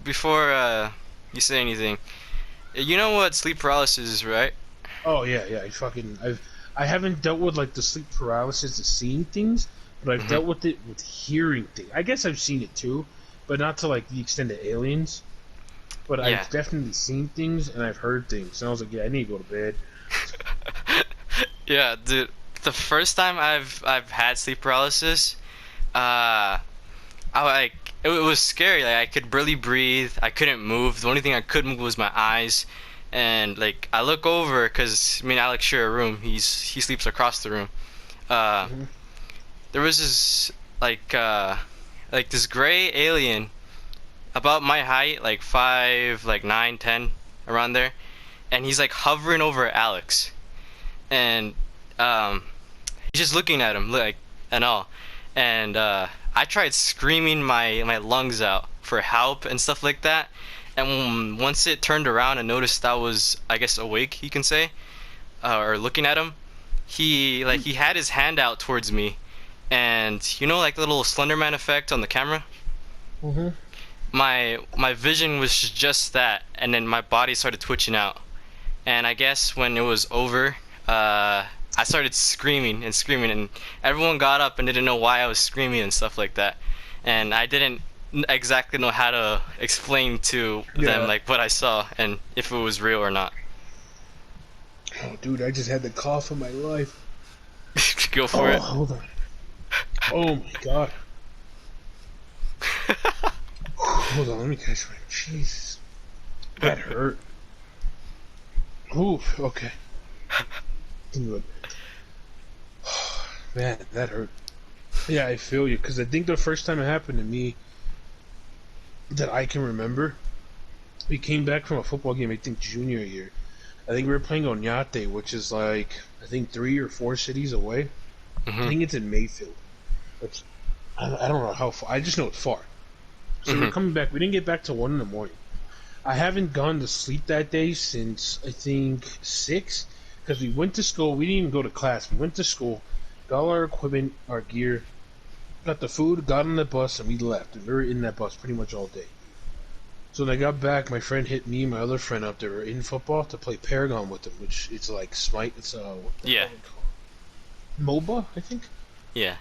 before you say anything, you know what sleep paralysis is, right? Oh yeah, yeah. I haven't dealt with like the sleep paralysis of seeing things, but I've Hmm. dealt with it with hearing things. I guess I've seen it too, but not to like the extent of aliens. but Yeah. I've definitely seen things and I've heard things. And I was like, yeah, I need to go to bed. Yeah, dude. The first time I've had sleep paralysis, uh, I like it was scary. Like I could barely breathe. I couldn't move. The only thing I could move was my eyes. And like I look over because me and Alex share a room. He sleeps across the room. Uh, Hmm. there was this like this gray alien about my height, like 5, like 9, 10, around there, and he's like hovering over Alex, and um, he's just looking at him like and all, and I tried screaming my lungs out for help and stuff like that, and once it turned around and noticed I was, I guess, awake, you can say, or looking at him, he had his hand out towards me, and you know, like the little Slenderman effect on the camera. Hmm. My vision was just that, and then my body started twitching out. And I guess when it was over, I started screaming and screaming, and everyone got up and didn't know why I was screaming and stuff like that. And I didn't exactly know how to explain to them Yeah. like what I saw and if it was real or not. Oh, dude, I just had the cough of my life. Go for Oh, it. hold on. Oh my god. Hold on, let me catch my. Jesus. That hurt. Oof, okay. Good. Man, that hurt. Yeah, I feel you, because I think the first time it happened to me that I can remember, we came back from a football game, I think junior year. I think we were playing Oñate, which is like, I think 3 or 4 cities away. I Mhm. think it's in Mayfield. Which, I don't know how far, I just know it's far. So we're Mhm. coming back, we didn't get back till 1 in the morning. I haven't gone to sleep that day since, I think, 6, because we went to school, we didn't even go to class, we went to school, got all our equipment, our gear, got the food, got on the bus, and we left. And we were in that bus pretty much all day. So when I got back, my friend hit me and my other friend up there in football to play Paragon with them, which it's like Smite. It's what the hell Yeah. are they called? MOBA, I think. Yeah.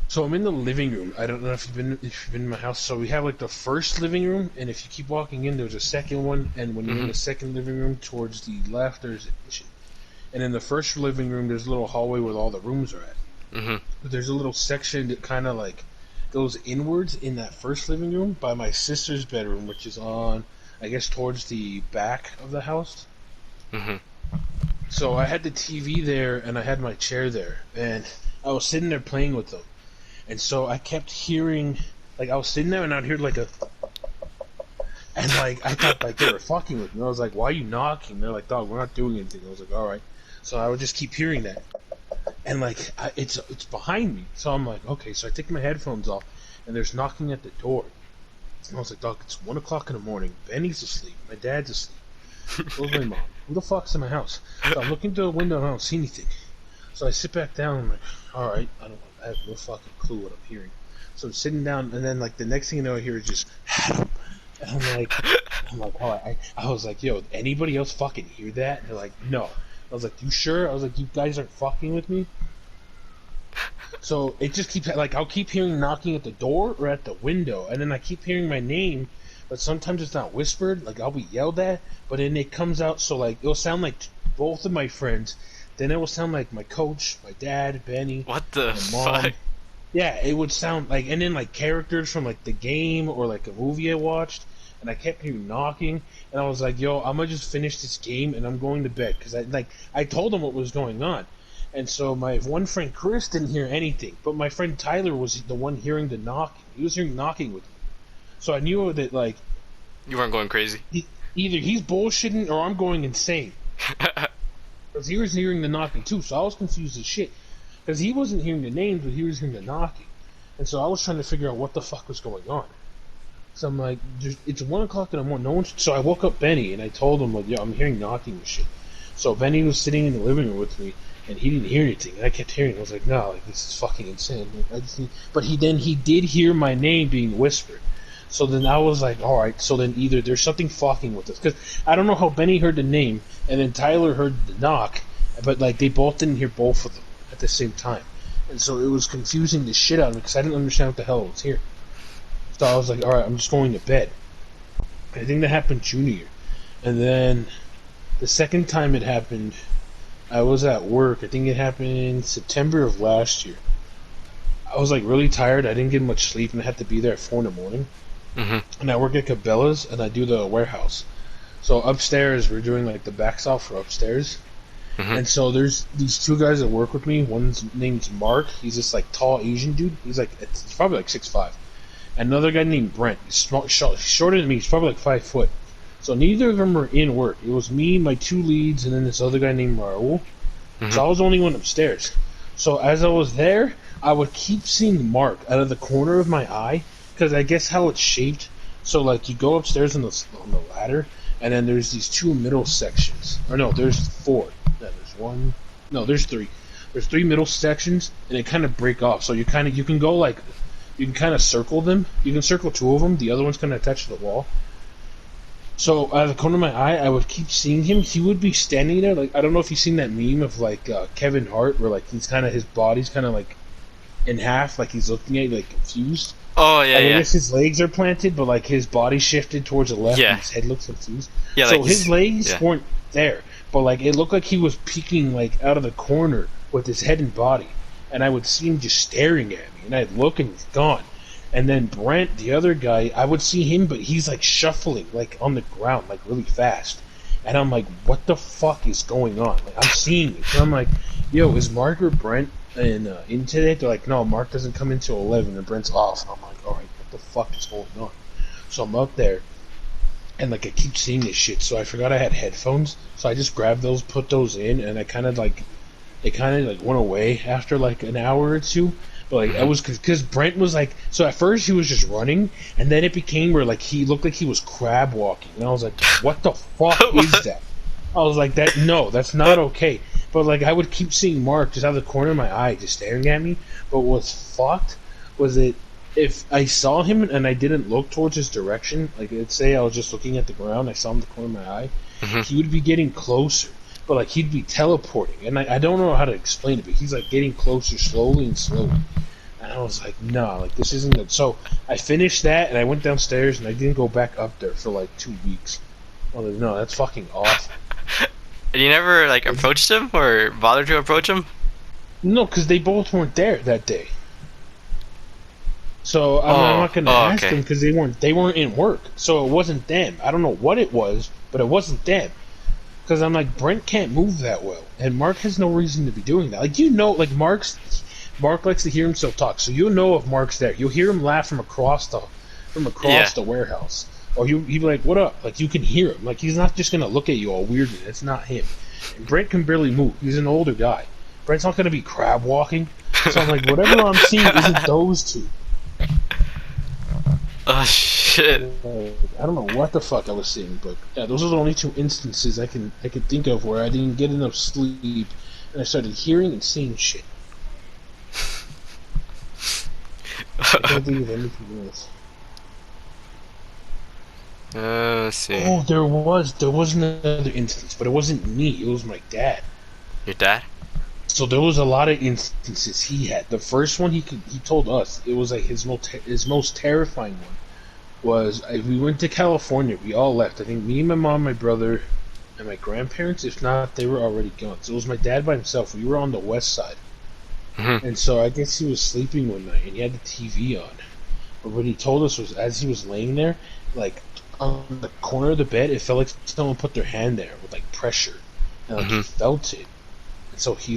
So I'm in the living room. I don't know if you've been in my house. So we have like the first living room, and if you keep walking in, there's a second one. And when you're in Mhm. the second living room, towards the left, there's a kitchen. And in the first living room, there's a little hallway where all the rooms are at. Mhm. But there's a little section that kind of like goes inwards in that first living room by my sister's bedroom, which is on, I guess, towards the back of the house. Mhm. So I had the TV there and I had my chair there, and I was sitting there playing with them. And so I kept hearing, like, I was sitting there and I'd hear like a, and like I thought like they were fucking with me. I was like, "Why are you knocking?" They're like, "Dog, we're not doing anything." I was like, "All right." So I would just keep hearing that. And like it's behind me, so I'm like, okay. So I take my headphones off, and there's knocking at the door. And I was like, dog, it's 1 o'clock in the morning. Benny's asleep. My dad's asleep. So's my mom. Who the fuck's in my house? So I'm looking through the window and I don't see anything. So I sit back down. And I'm like, all right, I have no fucking clue what I'm hearing. So I'm sitting down, and then like the next thing you know, I hear is just, and I'm like, oh, I was like, yo, anybody else fucking hear that? And they're like, no. I was like, you sure? I was like, you guys aren't fucking with me? So it just keeps like I'll keep hearing knocking at the door or at the window, and then I keep hearing my name, but sometimes it's not whispered. Like I'll be yelled at, but then it comes out. So like it'll sound like both of my friends. Then it will sound like my coach, my dad, Benny, What the my fuck? mom. Yeah, it would sound like, and then like characters from like the game or like a movie I watched, and I kept hearing knocking, and I was like, "Yo, I'm gonna just finish this game and I'm going to bed," because I told them what was going on, and so my one friend Chris didn't hear anything, but my friend Tyler was the one hearing the knocking. He was hearing knocking with me, so I knew that like You weren't going crazy. either he's bullshitting or I'm going insane, because he was hearing the knocking too. So I was confused as shit. Because he wasn't hearing the names, but he was hearing the knocking. And so I was trying to figure out what the fuck was going on. So I'm like, it's 1 o'clock in the morning. No one. So I woke up Benny and I told him, like, yo, I'm hearing knocking and shit. So Benny was sitting in the living room with me and he didn't hear anything. And I kept hearing it. I was like, no, like, this is fucking insane. Like, I just need... But he did hear my name being whispered. So then I was like, all right. So then either there's something fucking with us. Because I don't know how Benny heard the name and then Tyler heard the knock. But like they both didn't hear both of them at the same time. And so it was confusing the shit out of me because I didn't understand what the hell I was hearing. So I was like, alright, I'm just going to bed. I think that happened junior year. And then the second time it happened, I was at work. I think it happened September of last year. I was like really tired. I didn't get much sleep, and I had to be there at 4 in the morning. And I work at Cabela's, and I do the warehouse. So upstairs, we're doing like the backstop for upstairs. And so there's these two guys that work with me. One's named Mark. He's this like tall Asian dude. He's probably like 6'5". Another guy named Brent. He's shorter than me. He's probably like 5 foot. So neither of them were in work. It was me, my two leads, and then this other guy named Raul. So I was the only one upstairs. So as I was there, I would keep seeing Mark out of the corner of my eye, because I guess how it's shaped. So like you go upstairs on the ladder, and then there's these two middle sections. Or no, there's 4. Yeah, there's 1. No, there's 3. There's 3 middle sections, and they kind of break off. So you can go like, you can kind of circle them. You can circle 2 of them. The other one's kind of attached to the wall. So out of the corner of my eye, I would keep seeing him. He would be standing there, like I don't know if you've seen that meme of like Kevin Hart, where like his body's kind of like in half, like he's looking at you like confused. Oh yeah, I guess his legs are planted, but like his body shifted towards the left, and his head looks confused. Yeah, so like his legs weren't there, but like it looked like he was peeking like out of the corner with his head and body, and I would see him just staring at me, and I'd look and he's gone. And then Brent, the other guy, I would see him, but he's like shuffling like on the ground, like really fast. And I'm like, what the fuck is going on? Like I'm seeing it. So I'm like, yo, is Mark or Brent in today? They're like, no, Mark doesn't come until 11 and Brent's off. And I'm like, alright, what the fuck is going on? So I'm up there, and like I keep seeing this shit. So I forgot I had headphones. So I just grabbed those, put those in, and they kind of like went away after like an hour or two. But like I was, because Brent was like, so at first he was just running, and then it became where like he looked like he was crab walking, and I was like, what the fuck is that? I was like, that's not okay. But like I would keep seeing Mark just out of the corner of my eye, just staring at me. But what's fucked was that if I saw him and I didn't look towards his direction, like let's say I was just looking at the ground, I saw him in the corner of my eye, he would be getting closer. But like he'd be teleporting, and I don't know how to explain it, but he's like getting closer slowly and slowly. And I was like, nah, like this isn't good. So I finished that, and I went downstairs, and I didn't go back up there for like 2 weeks. I was like, no, that's fucking awful. And you never like approached him or bothered to approach him? No, because they both weren't there that day. So I'm not gonna ask them because they weren't in work. So it wasn't them. I don't know what it was, but it wasn't them. Because I'm like, Brent can't move that well, and Mark has no reason to be doing that. Like like Mark likes to hear himself talk, so you'll know if Mark's there. You'll hear him laugh from across the warehouse, or he'll be like, "What up?" Like you can hear him. Like he's not just gonna look at you all weirdly. That's not him. And Brent can barely move. He's an older guy. Brent's not gonna be crab walking. So I'm like, whatever I'm seeing isn't those two. Oh shit! I don't know what the fuck I was seeing, but yeah, those are the only 2 instances I can think of where I didn't get enough sleep and I started hearing and seeing shit. I can't think of anything else. Let's see. Oh, there was another instance, but it wasn't me. It was my dad. Your dad? So there was a lot of instances he had. The first one he told us, it was like his most terrifying one was we went to California. We all left. I think me, my mom, my brother, and my grandparents. If not, they were already gone. So it was my dad by himself. We were on the west side, and so I guess he was sleeping one night and he had the TV on. But what he told us was, as he was laying there, like on the corner of the bed, it felt like someone put their hand there with like pressure, and like he felt it. So he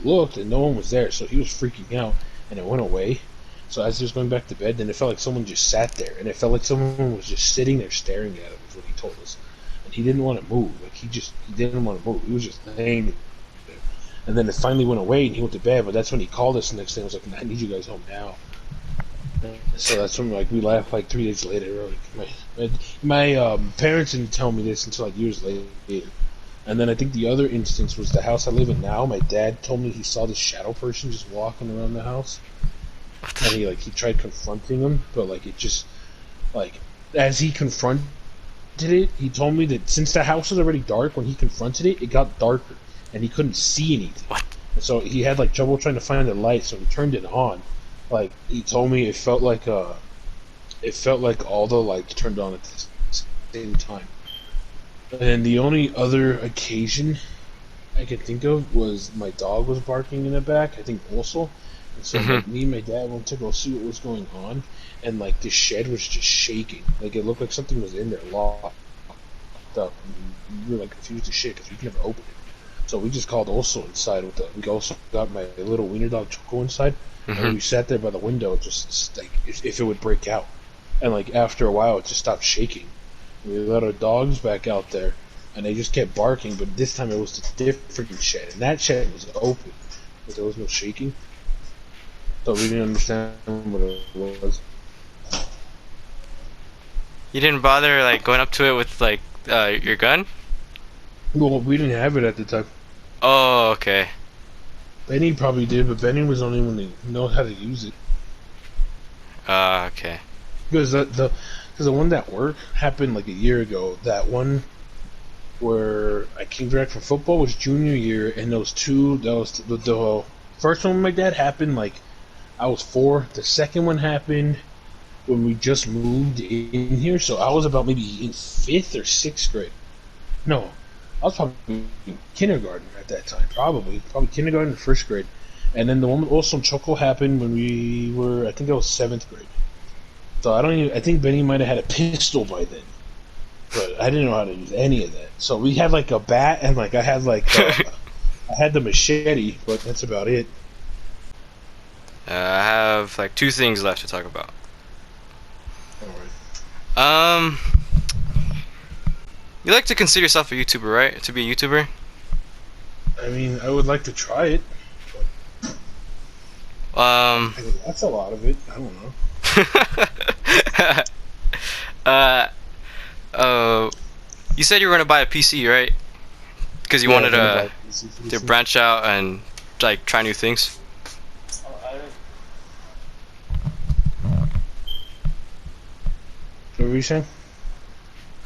looked and no one was there, so he was freaking out, and it went away. So as he was going back to bed, then it felt like someone just sat there, and it felt like someone was just sitting there staring at him, is what he told us. And he didn't want to move. Like he didn't want to move. He was just laying there. And then it finally went away, and he went to bed. But that's when he called us the next day and was like, "I need you guys home now." So that's when we left like 3 days later. Like, my parents didn't tell me this until like years later. And then I think the other instance was the house I live in now. My dad told me he saw this shadow person just walking around the house, and he tried confronting him, but like it just like as he confronted it, he told me that since the house was already dark, when he confronted it, it got darker and he couldn't see anything. What? And so he had like trouble trying to find the light, so he turned it on. Like he told me it felt like all the lights turned on at same time. And the only other occasion I could think of was my dog was barking in the back. I think also, and so Mhm. like me and my dad went to go see what was going on, and like the shed was just shaking. Like it looked like something was in there locked up. And we were like confused as shit because we could never open it. So we just called also inside with the. We also got my little wiener dog Choco inside, and Mhm. we sat there by the window, just like if it would break out. And like after a while, it just stopped shaking. We let our dogs back out there, and they just kept barking. But this time it was a different shed, and that shed was open, but there was no shaking. So we didn't understand what it was. You didn't bother like going up to it with like your gun? Well, we didn't have it at the time. Oh, okay. Benny probably did, but Benny was the only one that know how to use it. Okay. Because the one that worked happened like a year ago. That one where I came back from football was junior year, and those two that was the first one with my dad happened like I was 4. The second one happened when we just moved in here, so I was about maybe in 5th or 6th grade. No, I was probably in kindergarten at that time. Probably kindergarten or 1st grade. And then the one with also Choco happened when we were, I think I was 7th grade. So I don't even. I think Benny might have had a pistol by then, but I didn't know how to use any of that. So we had like a bat and like I had the machete, but that's about it. I have like two things left to talk about. All right. Um, you like to consider yourself a YouTuber, right? To be a YouTuber? I mean, I would like to try it. Um, I could watch a lot of it. I don't know. uh, you said you were gonna buy a PC, right? Because you Yeah, wanted I'm gonna buy a PC for to this year. branch out and like try new things. What were you saying?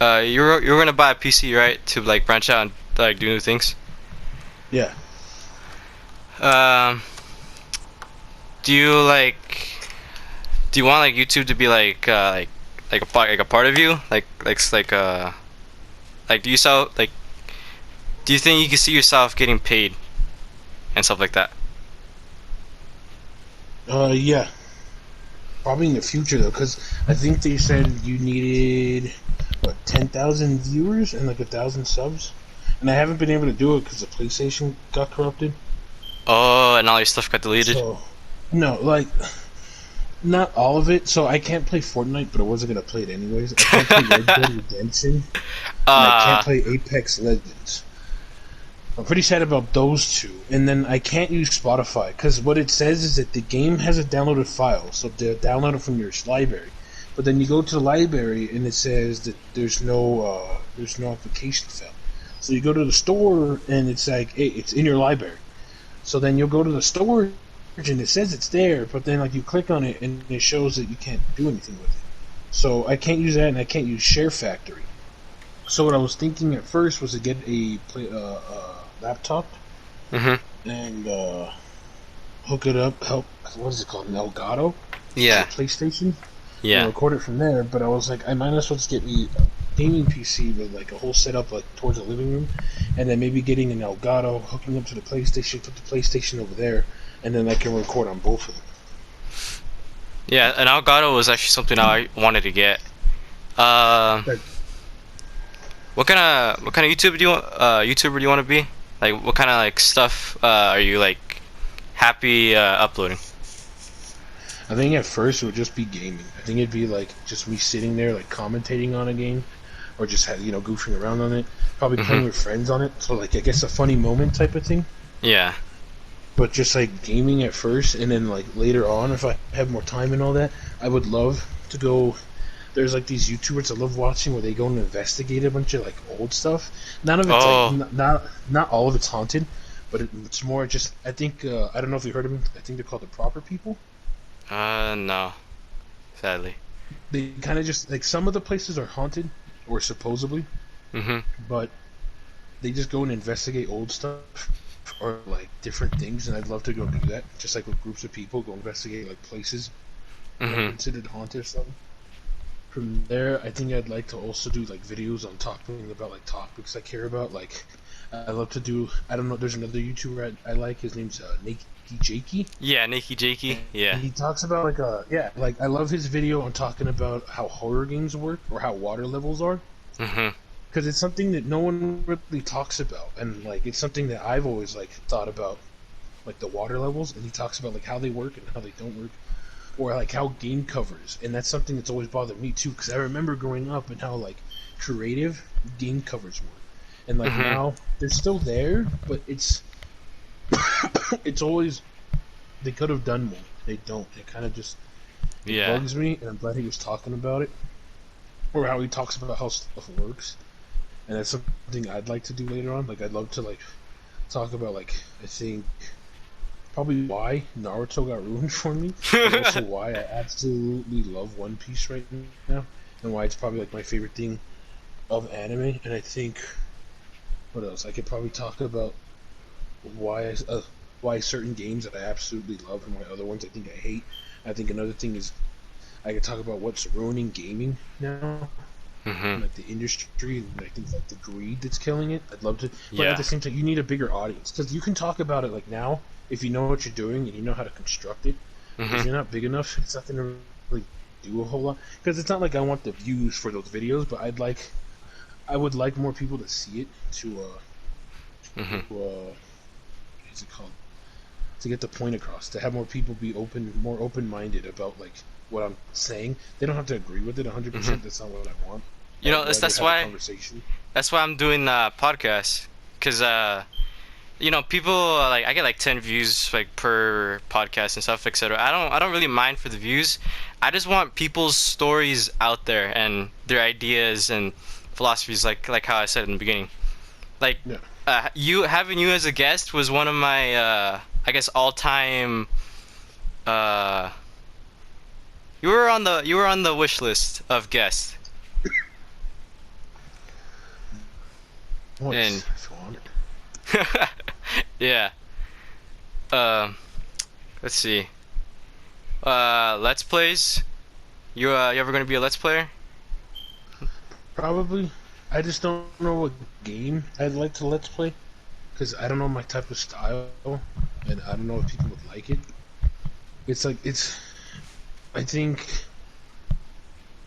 You were gonna buy a PC, right? To like branch out and like do new things. Yeah. Um, do you like? Do you want like YouTube to be like a part of you? Like do you sell like? Do you think you can see yourself getting paid and stuff like that? Yeah. Probably in the future though, because I think they said you needed what 10,000 viewers and like 1,000 subs, and I haven't been able to do it because the PlayStation got corrupted. Oh, and all your stuff got deleted. So no, like not all of it. So I can't play Fortnite, but I wasn't gonna play it anyways. I can't play Red Dead Redemption, and I can't uh, play Apex Legends. I'm pretty sad about those two. And then I can't use Spotify because what it says is that the game has a downloaded file, so they're downloaded from your library. But then you go to the library and it says that there's no application file. So you go to the store and it's like, hey, it's in your library. So then you'll go to the storage and it says it's there, but then like you click on it and it shows that you can't do anything with it. So I can't use that and I can't use Share Factory. So what I was thinking at first was to get a laptop mhm. and hook it up. What is it called? An Elgato to the Yeah, PlayStation and yeah. record it from there. But I was like, I might as well just get me a gaming PC with like a whole setup like towards the living room, and then maybe getting an Elgato, hooking up to the PlayStation, put the PlayStation over there, and then I can record on both of them. Yeah, an Elgato was actually something I wanted to get. Uh, Like, what kind of YouTuber do you want to be? Like, what kind of like stuff are you like happy uploading? I think at first it would just be gaming. I think it'd be like just me sitting there like commentating on a game, or just goofing around on it. Probably playing Mhm. with friends on it. So like I guess a funny moment type of thing. Yeah. But just like gaming at first, and then like later on, if I have more time and all that, I would love to go. There's like these YouTubers I love watching where they go and investigate a bunch of like old stuff. None of it's like Oh. not all of it's haunted, but it's more just I think I don't know if you heard of them. I think they're called the Proper People. No. Sadly. They kind of just like some of the places are haunted or supposedly, Mhm. but they just go and investigate old stuff or like different things, and I'd love to go do that. Just like with groups of people, go investigate like places that are Mhm. considered haunted or something. From there, I think I'd like to also do like videos on talking about like topics I care about. Like, I love to do. I don't know. There's another YouTuber I like. His name's Nakey Jakey. Yeah, Nikki Jakey. And Yeah. he talks about like yeah, like I love his video on talking about how horror games work or how water levels are. Mhm. Because it's something that no one really talks about, and like it's something that I've always like thought about, like the water levels, and he talks about like how they work and how they don't work, or like how game covers, and that's something that's always bothered me too. Because I remember growing up and how like creative game covers were, and like Mhm. now they're still there, but it's it's always they could have done more. They don't. It kind of just it Yeah. bugs me, and I'm glad he was talking about it, or how he talks about how stuff works. And that's something I'd like to do later on. Like I'd love to like talk about like I think probably why Naruto got ruined for me, but also why I absolutely love One Piece right now, and why it's probably like my favorite thing of anime. And I think what else? I could probably talk about why certain games that I absolutely love and why other ones I think I hate. I think another thing is I could talk about what's ruining gaming now, Mhm. like the industry, and I think like the greed that's killing it. I'd love to, but at Yeah. the same time, you need a bigger audience because you can talk about it like now if you know what you're doing and you know how to construct it. But if Mhm. you're not big enough, it's not gonna really do a whole lot. Because it's not like I want the views for those videos, but I would like more people to see it to Mhm. what's it called? To get the point across, to have more people be more open-minded about like what I'm saying. They don't have to agree with it Mhm. 100%. That's not what I want. You I'd know, rather have a conversation. that's why I'm doing podcasts, cause you know, people like I get like 10 views like per podcast and stuff, etc. I don't really mind for the views. I just want people's stories out there and their ideas and philosophies, like how I said in the beginning. Like Yeah. you having you as a guest was one of my I guess all time. Uh, you were on the wish list of guests, and What's on? yeah. Let's see. Let's plays. You ever gonna be a let's player? Probably. I just don't know what game I'd like to let's play because I don't know my type of style, and I don't know if people would like it. It's like it's. I think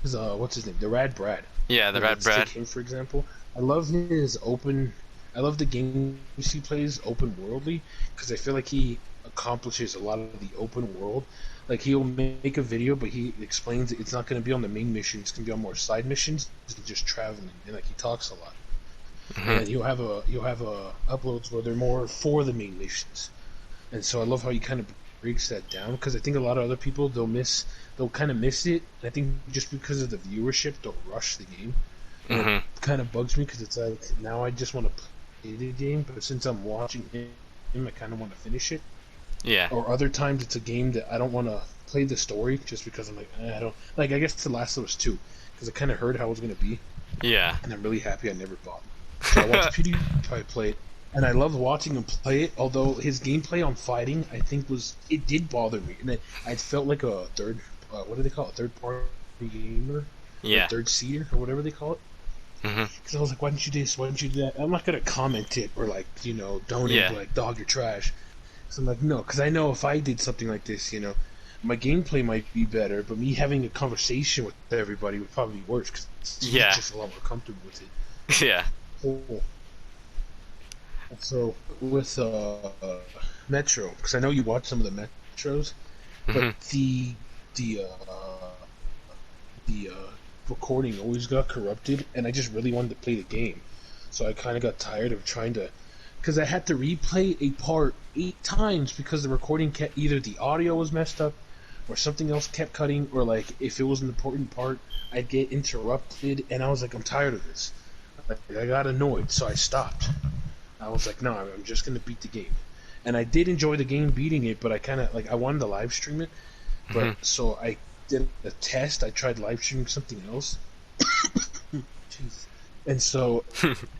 is what's his name? The Rad Brad. Yeah, the Like, Red let's take Brad. him for example. I love his open. I love the games he plays open worldly because I feel like he accomplishes a lot of the open world. Like he'll make a video, but he explains it's not going to be on the main mission. It's going to be on more side missions and just traveling. And like he talks a lot. And Hmm. then he'll have uploads where they're more for the main missions. And so I love how he kind of breaks that down because I think a lot of other people they'll kind of miss it. I think just because of the viewership they'll rush the game, and it Hmm. kind of bugs me because it's like now I just want to play the game, but since I'm watching him, I kind of want to finish it. Yeah. Or other times it's a game that I don't want to play the story just because I'm like I don't like. I guess The Last of Us 2 because I kind of heard how it was gonna be, Yeah. and I'm really happy I never bought it. So I watched PewDiePie play it, and I loved watching him play it. Although his gameplay on fighting, I think it did bother me, and I felt like a third, what do they call it, third party gamer or Yeah. third seater or whatever they call it. Hmm. Because I was like, why didn't you do this? Why didn't you do that? I'm not gonna comment it or like donate, Yeah. be like dog, you're trash. So I'm like, no, because I know if I did something like this, my gameplay might be better, but me having a conversation with everybody would probably be worse because he's Yeah. just a lot more comfortable with it. Yeah. Cool. So with Metro, because I know you watch some of the Metros, but Hmm. the recording always got corrupted, and I just really wanted to play the game, so I kind of got tired of trying to, because I had to replay a part 8 times because the recording kept either the audio was messed up, or something else kept cutting, or like if it was an important part, I'd get interrupted, and I was like, I'm tired of this. Like I got annoyed, so I stopped. I was like, no, I'm just gonna beat the game, and I did enjoy the game beating it, but I kind of like I wanted to live stream it, Hmm. but so I did a test. I tried live streaming something else, jeez, and so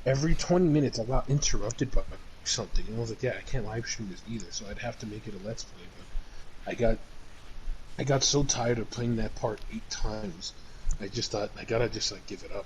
every 20 minutes I got interrupted by something, and I was like, yeah, I can't live stream this either, so I'd have to make it a let's play. But I got so tired of playing that part 8 times, I just thought I gotta just like give it up.